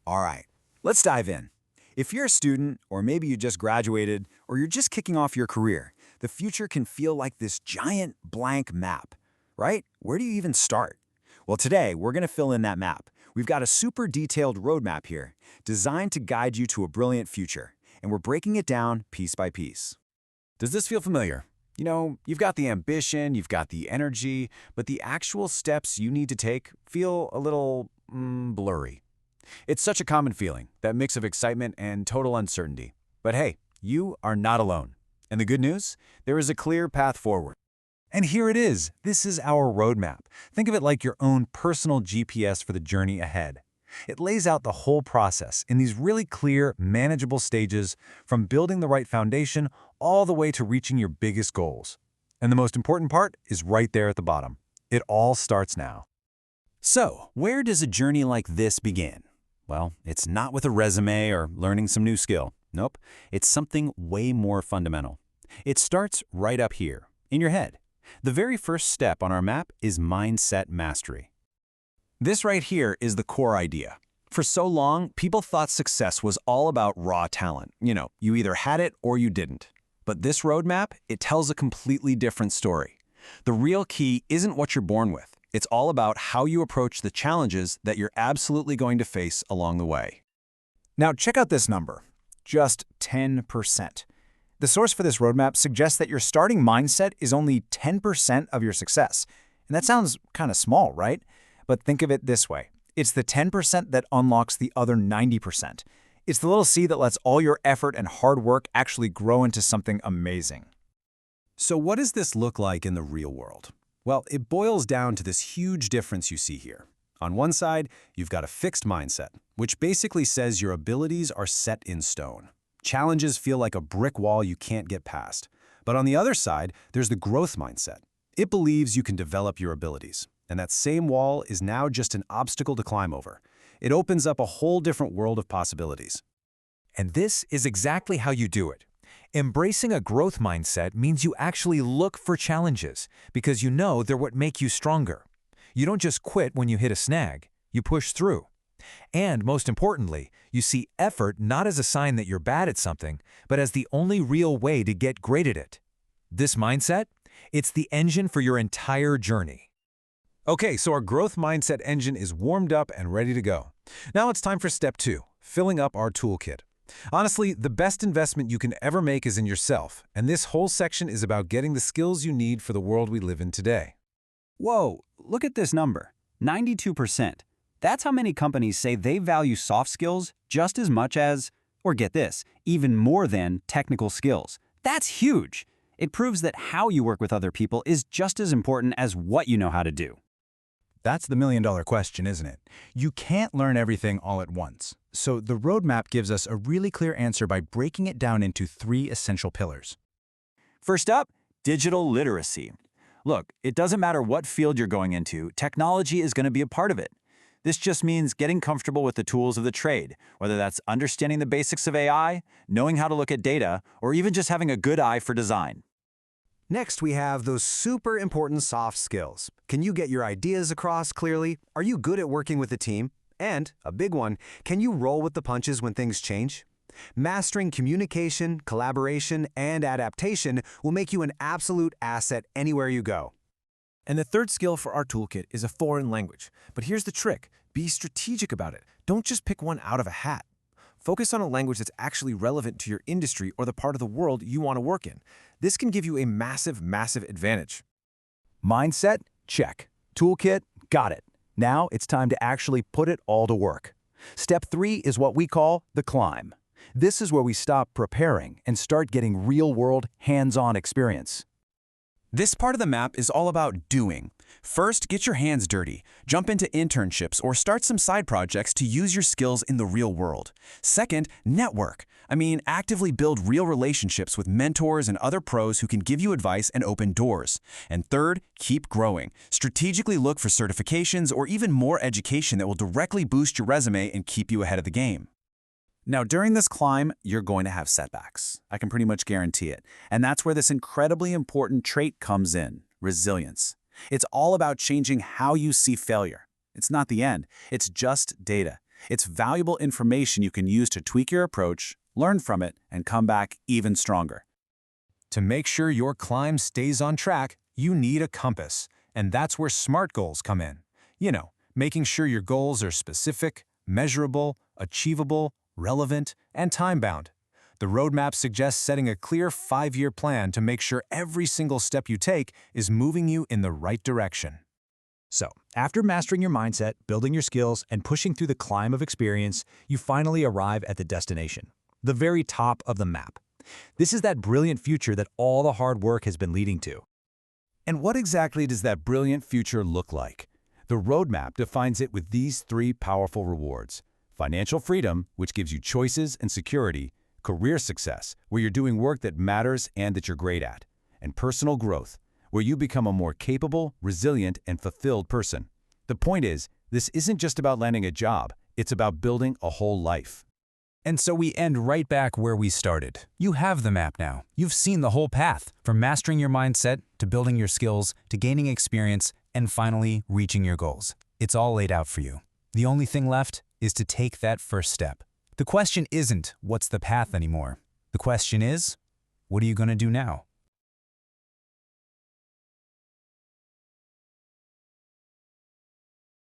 All right, let's dive in. If you're a student, or maybe you just graduated, or you're just kicking off your career, the future can feel like this giant blank map, right? Where do you even start? Well, today we're going to fill in that map. We've got a super detailed roadmap here, designed to guide you to a brilliant future, and we're breaking it down piece by piece. Does this feel familiar? You know, you've got the ambition, you've got the energy, but the actual steps you need to take feel a little blurry. It's such a common feeling, that mix of excitement and total uncertainty. But hey, you are not alone. And the good news? There is a clear path forward. And here it is. This is our roadmap. Think of it like your own personal GPS for the journey ahead. It lays out the whole process in these really clear, manageable stages, from building the right foundation all the way to reaching your biggest goals. And the most important part is right there at the bottom. It all starts now. So, where does a journey like this begin? Well, it's not with a resume or learning some new skill. Nope, it's something way more fundamental. It starts right up here, in your head. The very first step on our map is mindset mastery. This right here is the core idea. For so long, people thought success was all about raw talent. You either had it or you didn't. But this roadmap, it tells a completely different story. The real key isn't what you're born with. It's all about how you approach the challenges that you're absolutely going to face along the way. Now check out this number, just 10%. The source for this roadmap suggests that your starting mindset is only 10% of your success. And that sounds kind of small, right? But think of it this way. It's the 10% that unlocks the other 90%. It's the little seed that lets all your effort and hard work actually grow into something amazing. So what does this look like in the real world? Well, it boils down to this huge difference you see here. On one side, you've got a fixed mindset, which basically says your abilities are set in stone. Challenges feel like a brick wall you can't get past. But on the other side, there's the growth mindset. It believes you can develop your abilities, and that same wall is now just an obstacle to climb over. It opens up a whole different world of possibilities. And this is exactly how you do it. Embracing a growth mindset means you actually look for challenges because you know they're what make you stronger. You don't just quit when you hit a snag, you push through. And most importantly, you see effort not as a sign that you're bad at something, but as the only real way to get great at it. This mindset, it's the engine for your entire journey. Okay, so our growth mindset engine is warmed up and ready to go. Now it's time for step 2, filling up our toolkit. Honestly, the best investment you can ever make is in yourself, and this whole section is about getting the skills you need for the world we live in today. Whoa, look at this number, 92%. That's how many companies say they value soft skills just as much as, or get this, even more than technical skills. That's huge. It proves that how you work with other people is just as important as what you know how to do. That's the million-dollar question, isn't it? You can't learn everything all at once. So the roadmap gives us a really clear answer by breaking it down into 3 essential pillars. First up, digital literacy. Look, it doesn't matter what field you're going into, technology is going to be a part of it. This just means getting comfortable with the tools of the trade, whether that's understanding the basics of AI, knowing how to look at data, or even just having a good eye for design. Next, we have those super important soft skills. Can you get your ideas across clearly? Are you good at working with a team? And, a big one, can you roll with the punches when things change? Mastering communication, collaboration, and adaptation will make you an absolute asset anywhere you go. And the third skill for our toolkit is a foreign language. But here's the trick. Be strategic about it. Don't just pick one out of a hat. Focus on a language that's actually relevant to your industry or the part of the world you want to work in. This can give you a massive, massive advantage. Mindset? Check. Toolkit? Got it. Now it's time to actually put it all to work. Step 3 is what we call the climb. This is where we stop preparing and start getting real-world, hands-on experience. This part of the map is all about doing. First, get your hands dirty. Jump into internships or start some side projects to use your skills in the real world. Second, network. Actively build real relationships with mentors and other pros who can give you advice and open doors. And third, keep growing. Strategically look for certifications or even more education that will directly boost your resume and keep you ahead of the game. Now, during this climb, you're going to have setbacks. I can pretty much guarantee it. And that's where this incredibly important trait comes in, resilience. It's all about changing how you see failure. It's not the end. It's just data. It's valuable information you can use to tweak your approach, learn from it, and come back even stronger. To make sure your climb stays on track, you need a compass, and that's where SMART goals come in. You know, making sure your goals are specific, measurable, achievable, relevant, and time-bound. The roadmap suggests setting a clear 5-year plan to make sure every single step you take is moving you in the right direction. So, after mastering your mindset, building your skills, and pushing through the climb of experience, you finally arrive at the destination, the very top of the map. This is that brilliant future that all the hard work has been leading to. And what exactly does that brilliant future look like? The roadmap defines it with these 3 powerful rewards: financial freedom, which gives you choices and security; career success, where you're doing work that matters and that you're great at; and personal growth, where you become a more capable, resilient, and fulfilled person. The point is, this isn't just about landing a job, it's about building a whole life. And so we end right back where we started. You have the map now. You've seen the whole path, from mastering your mindset, to building your skills, to gaining experience, and finally reaching your goals. It's all laid out for you. The only thing left is to take that first step. The question isn't, what's the path anymore? The question is, what are you going to do now?